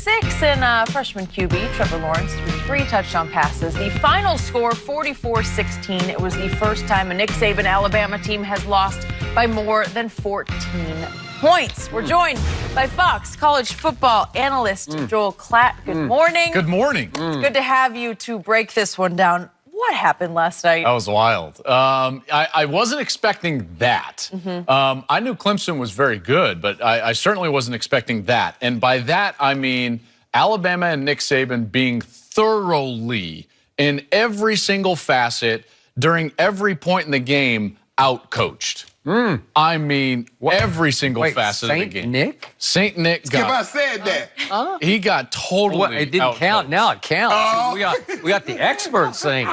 6 and freshman QB Trevor Lawrence threw 3 touchdown passes. The final score, 44-16. It was the first time a Nick Saban Alabama team has lost by more than 14 points. We're joined by Fox college football analyst Joel Klatt. Good morning. Good morning. It's good to have you to break this one down. What happened last night? That was wild. I wasn't expecting that. I knew Clemson was very good, but I certainly wasn't expecting that. And by that, I mean Alabama and Nick Saban being thoroughly, in every single facet, during every point in the game, outcoached. I mean, every single facet of the game. Saint Nick Skip, I said that. He got totally Well, it didn't count. Now it counts. Oh. We got the experts saying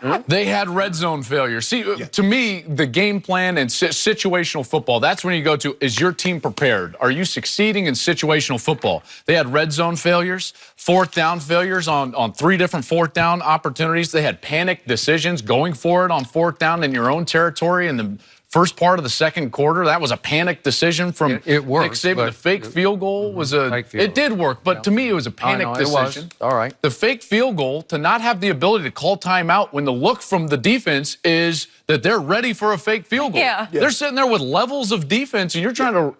it. They had red zone failure. See, to me, the game plan and situational football, that's when you go to, is your team prepared? Are you succeeding in situational football? They had red zone failures, fourth down failures on 3 different fourth down opportunities. They had panic decisions going for it on fourth down in your own territory in the first part of the second quarter. That was a panic decision from it worked, Nick Saban. The fake field goal was it did work, but to me it was a panic decision. It was. All right. The fake field goal, to not have the ability to call timeout when the look from the defense is that they're ready for a fake field goal. Yeah. They're sitting there with levels of defense and you're trying to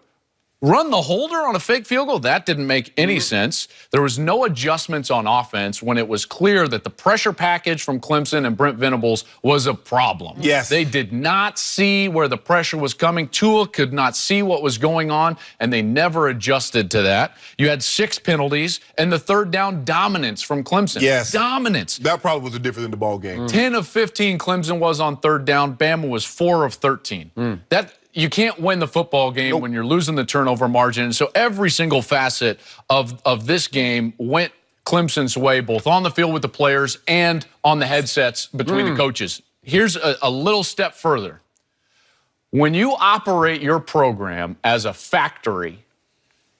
run the holder on a fake field goal? That didn't make any sense. There was no adjustments on offense when it was clear that the pressure package from Clemson and Brent Venables was a problem. Yes. They did not see where the pressure was coming. Tua could not see what was going on, and they never adjusted to that. You had 6 penalties, and the third down dominance from Clemson. Yes. Dominance. That probably was the difference in the ball game. 10 of 15 Clemson was on third down. Bama was 4 of 13. You can't win the football game when you're losing the turnover margin. So every single facet of this game went Clemson's way, both on the field with the players and on the headsets between the coaches. Here's a little step further. When you operate your program as a factory,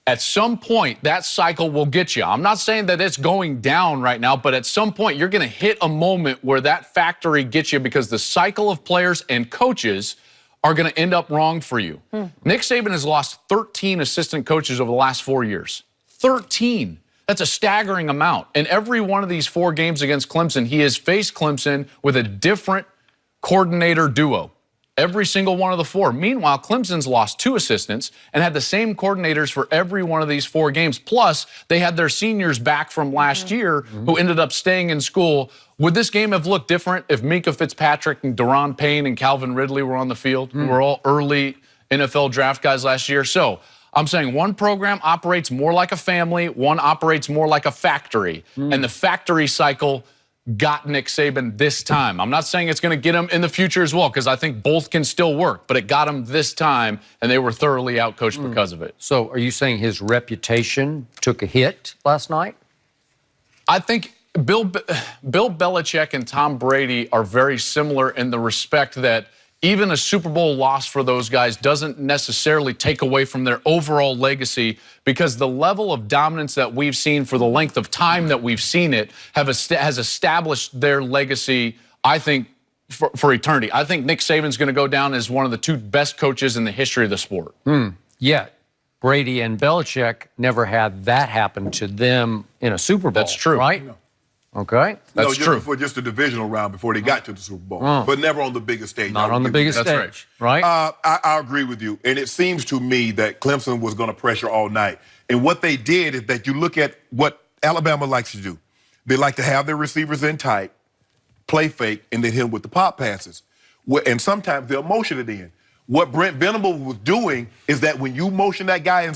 at some point, that cycle will get you. I'm not saying that it's going down right now, but at some point, you're going to hit a moment where that factory gets you because the cycle of players and coaches are going to end up wrong for you. Nick Saban has lost 13 assistant coaches over the last 4 years. 13. That's a staggering amount. And every one of these 4 games against Clemson, he has faced Clemson with a different coordinator duo. Every single one of the 4. Meanwhile, Clemson's lost 2 assistants and had the same coordinators for every one of these 4 games. Plus, they had their seniors back from last year who ended up staying in school. Would this game have looked different if Minka Fitzpatrick and Daron Payne and Calvin Ridley were on the field? Who were all early NFL draft guys last year. So I'm saying one program operates more like a family, one operates more like a factory. And the factory cycle got Nick Saban this time. I'm not saying it's going to get him in the future as well, because I think both can still work, but it got him this time, and they were thoroughly outcoached because of it. So are you saying his reputation took a hit last night? I think Bill Belichick and Tom Brady are very similar in the respect that even a Super Bowl loss for those guys doesn't necessarily take away from their overall legacy, because the level of dominance that we've seen for the length of time that we've seen it has established their legacy, I think, for eternity. I think Nick Saban's going to go down as one of the 2 best coaches in the history of the sport. Yet Brady and Belichick never had that happen to them in a Super Bowl. That's true. Right? Okay. That's just true. Before just the divisional round before they got to the Super Bowl, but never on the biggest stage. Not on the biggest stage, right? I agree with you. And it seems to me that Clemson was going to pressure all night. And what they did is that you look at what Alabama likes to do. They like to have their receivers in tight, play fake, and then hit them with the pop passes. And sometimes they'll motion it in. What Brent Venables was doing is that when you motion that guy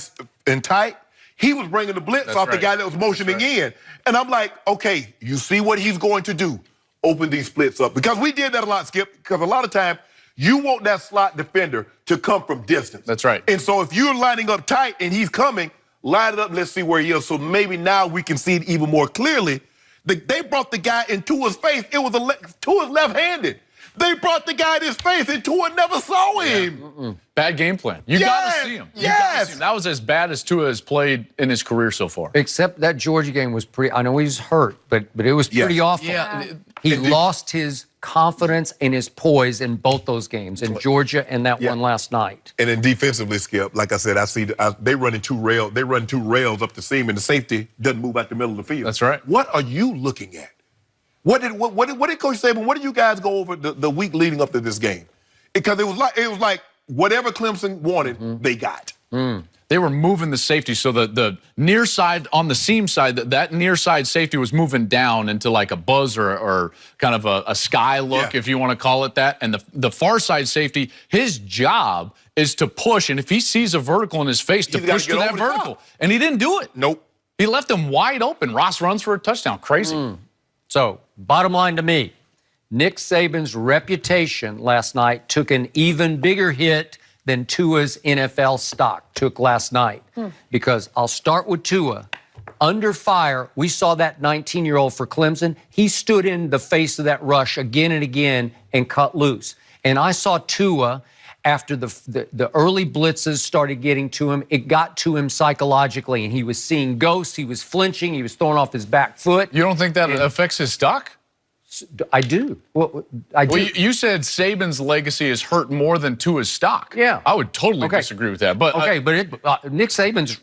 in tight, he was bringing the blitz off the guy that was motioning in. And I'm like, okay, you see what he's going to do. Open these splits up. Because we did that a lot, Skip, because a lot of time you want that slot defender to come from distance. That's right. And so if you're lining up tight and he's coming, line it up, let's see where he is. So maybe now we can see it even more clearly. They brought the guy in Tua's face. It was Tua's left-handed. They brought the guy in his face, and Tua never saw him. Bad game plan. You got to see him. You gotta see him. That was as bad as Tua has played in his career so far. Except that Georgia game was pretty, I know he's hurt, but it was pretty awful. Yeah. He lost his confidence and his poise in both those games, in Georgia and that one last night. And then defensively, Skip, like I said, they running two rails up the seam, and the safety doesn't move out the middle of the field. That's right. What are you looking at? What did Coach Saban? What did you guys go over the week leading up to this game? Because it was like whatever Clemson wanted, they got. They were moving the safety, so the near side on the seam side, that near side safety was moving down into like a buzz or kind of a sky look, if you want to call it that. And the far side safety, his job is to push, and if he sees a vertical in his face, to push to that vertical. And he didn't do it. Nope. He left him wide open. Ross runs for a touchdown. Crazy. So, bottom line to me, Nick Saban's reputation last night took an even bigger hit than Tua's NFL stock took last night. Because I'll start with Tua. Under fire, we saw that 19-year-old for Clemson. He stood in the face of that rush again and again and cut loose. And I saw Tua, after the early blitzes started getting to him, it got to him psychologically, and he was seeing ghosts, he was flinching, he was throwing off his back foot. You don't think that affects his stock? I do. I do. Well, you said Saban's legacy is hurt more than Tua's stock. Yeah. I would totally disagree with that. But Nick Saban's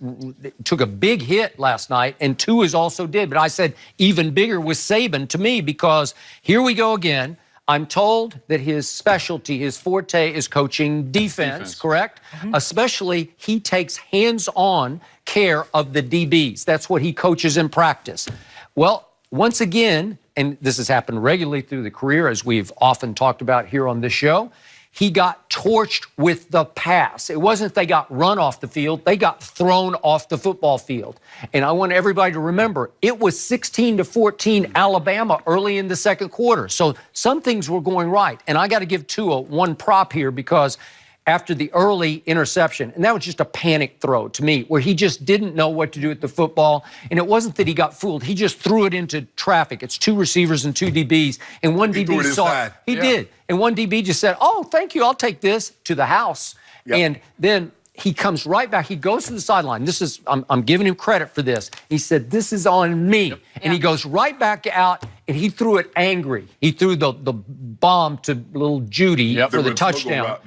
took a big hit last night, and Tua's also did. But I said even bigger was Saban to me, because here we go again. I'm told that his specialty, his forte, is coaching defense. Correct? Especially, he takes hands-on care of the DBs. That's what he coaches in practice. Well, once again, and this has happened regularly through the career, as we've often talked about here on this show, he got torched with the pass. It wasn't they got run off the field, they got thrown off the football field. And I want everybody to remember, it was 16-14 Alabama early in the second quarter. So some things were going right. And I got to give Tua one prop here, because after the early interception, and that was just a panic throw to me, where he just didn't know what to do with the football. And it wasn't that he got fooled. He just threw it into traffic. It's two receivers and two DBs. And one DB saw it. He did. And one DB just said, "Oh, thank you, I'll take this," to the house. And then he comes right back. He goes to the sideline. This is, I'm giving him credit for this. He said, "This is on me." And he goes right back out, and he threw it angry. He threw the bomb to little Judy for the touchdown.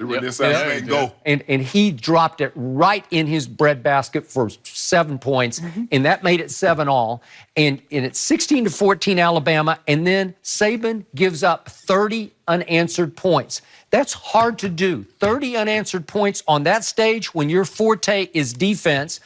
And he dropped it right in his breadbasket for 7 points, and that made it 7-all. And it's 16-14 Alabama, and then Saban gives up 30 unanswered points. That's hard to do. 30 unanswered points on that stage when your forte is defense.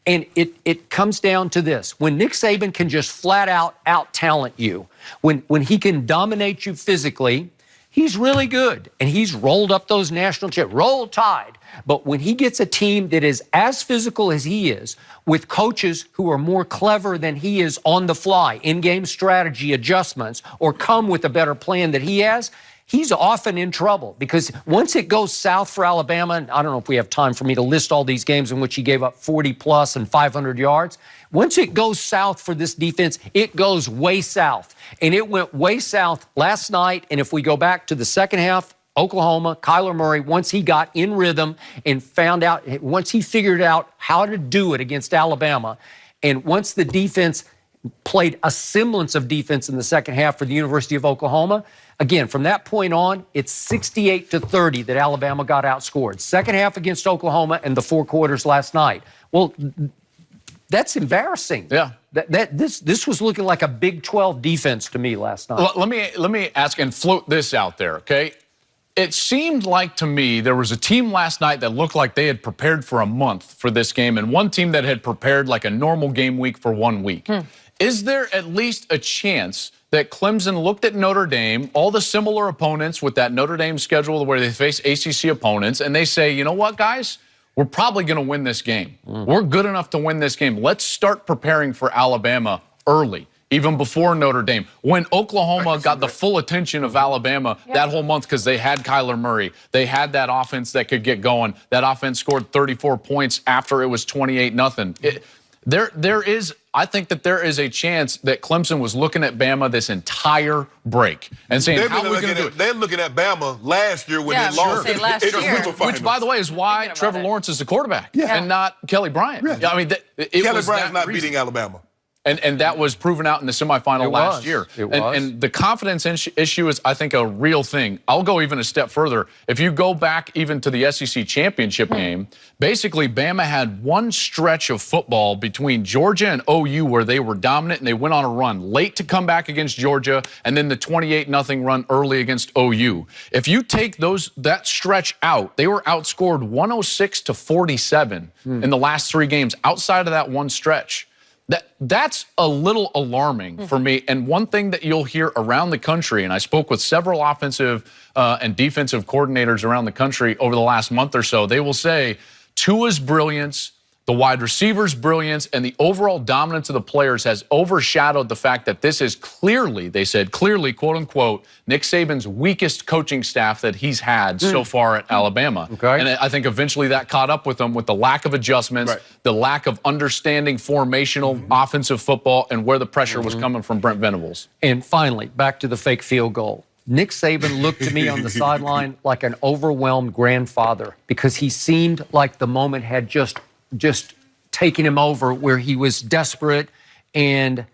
And it comes down to this. When Nick Saban can just flat out talent you, when he can dominate you physically, he's really good. And he's rolled up those national chips, roll tide. But when he gets a team that is as physical as he is, with coaches who are more clever than he is on the fly, in-game strategy adjustments, or come with a better plan that he has, he's often in trouble. Because once it goes south for Alabama, and I don't know if we have time for me to list all these games in which he gave up 40-plus and 500 yards. Once it goes south for this defense, it goes way south. And it went way south last night. And if we go back to the second half, Oklahoma, Kyler Murray, once he got in rhythm and once he figured out how to do it against Alabama, and once the defense played a semblance of defense in the second half for the University of Oklahoma, again, from that point on, it's 68-30 that Alabama got outscored. Second half against Oklahoma and the 4 quarters last night. Well, that's embarrassing. Yeah. This was looking like a Big 12 defense to me last night. Well, let me ask and float this out there, okay? It seemed like to me there was a team last night that looked like they had prepared for a month for this game, and one team that had prepared like a normal game week for 1 week. Is there at least a chance that Clemson looked at Notre Dame, all the similar opponents with that Notre Dame schedule where they face ACC opponents, and they say, you know what, guys? We're probably going to win this game. We're good enough to win this game. Let's start preparing for Alabama early, even before Notre Dame. When Oklahoma got the full attention of Alabama that whole month because they had Kyler Murray, they had that offense that could get going. That offense scored 34 points after it was 28-0. I think that there is a chance that Clemson was looking at Bama this entire break and saying, how are we going to do it? They're looking at Bama last year when they lost. Which, by the way, is why Trevor Lawrence is the quarterback and not Kelly Bryant. I mean, Kelly Bryant's not beating Alabama. And that was proven out in the semifinal last year. And the confidence issue is, I think, a real thing. I'll go even a step further. If you go back even to the SEC championship game, basically Bama had one stretch of football between Georgia and OU where they were dominant and they went on a run late to come back against Georgia, and then the 28-0 run early against OU. If you take that stretch out, they were outscored 106-47 in the last 3 games outside of that one stretch. That's a little alarming for me. And one thing that you'll hear around the country, and I spoke with several offensive and defensive coordinators around the country over the last month or so, they will say Tua's brilliance, the wide receivers' brilliance, and the overall dominance of the players has overshadowed the fact that this is clearly, they said, clearly, quote unquote, Nick Saban's weakest coaching staff that he's had so far at Alabama. And I think eventually that caught up with him with the lack of adjustments, the lack of understanding formational offensive football, and where the pressure was coming from Brent Venables. And finally, back to the fake field goal. Nick Saban looked to me on the sideline like an overwhelmed grandfather because he seemed like the moment had just taking him over, where he was desperate and,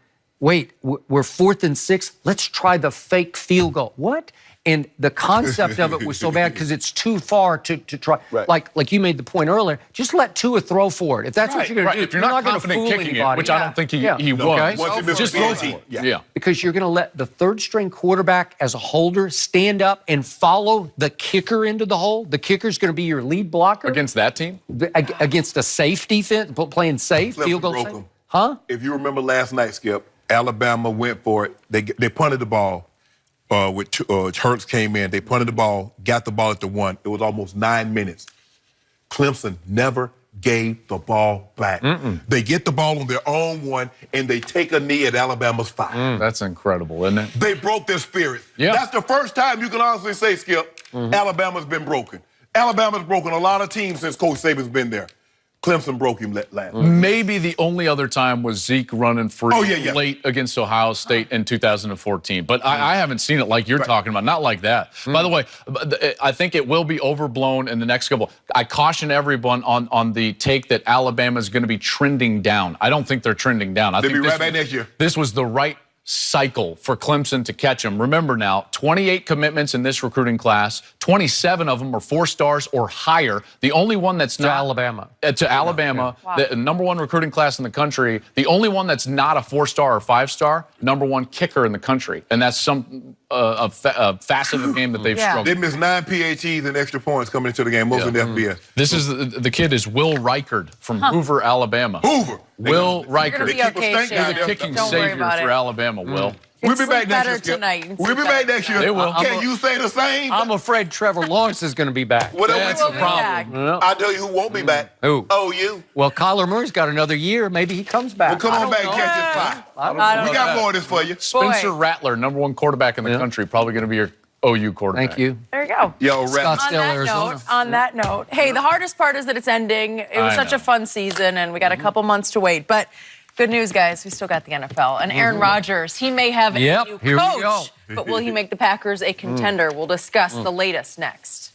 wait, we're 4th and 6. Let's try the fake field goal. What? And the concept of it was so bad because it's too far to try. Like you made the point earlier, just let Tua throw for it. If that's what you're going to do, if you're not confident kicking it, which I don't think he was, just throw for it. Because you're going to let the 3rd-string quarterback as a holder stand up and follow the kicker into the hole. The kicker's going to be your lead blocker. Against that team? Against a safe defense, playing safe, field goal safe. Huh? If you remember last night, Skip, Alabama went for it. They punted the ball. Hurts came in. They punted the ball, got the ball at the 1. It was almost 9 minutes. Clemson never gave the ball back. They get the ball on their own 1, and they take a knee at Alabama's 5. That's incredible, isn't it? They broke their spirit. That's the first time you can honestly say, Skip, Alabama's been broken. Alabama's broken a lot of teams since Coach Saban's been there. Clemson broke him last night. Maybe the only other time was Zeke running free late against Ohio State in 2014. But I haven't seen it like you're talking about, not like that. By the way, I think it will be overblown in the next couple. I caution everyone on the take that Alabama is going to be trending down. I don't think they're trending down. They'll be right back next year. This was the right cycle for Clemson to catch them. Remember now, 28 commitments in this recruiting class. 27 of them are 4 stars or higher. The only one that's not Alabama. To Alabama, the #1 recruiting class in the country. The only one that's not a 4-star or 5-star, #1 kicker in the country, and that's a facet of the game that they've struggled. They missed 9 PATs and extra points coming into the game, most in the FBS. This is the kid is Will Reichard from Hoover, Alabama. Hoover. Will Reichard. You're the kicking savior for Alabama, Will. We'll be back next year. Tonight. We'll be back next year. They will. Can you say the same? I'm afraid Trevor Lawrence is going to be back. That's the problem. I'll tell you who won't be back. Who? OU. Well, Kyler Murray's got another year. Maybe he comes back. Well, come on back and catch his fly. We got more of this for you. Spencer Rattler, #1 quarterback in the country, probably going to be your OU quarterback. Thank you. There you go. Yo, Scottsdale, On that note, hey, the hardest part is that it's ending. It was such a fun season, and we got a couple months to wait. But good news, guys, we still got the NFL. And Aaron Rodgers, he may have a new coach, but will he make the Packers a contender? We'll discuss the latest next.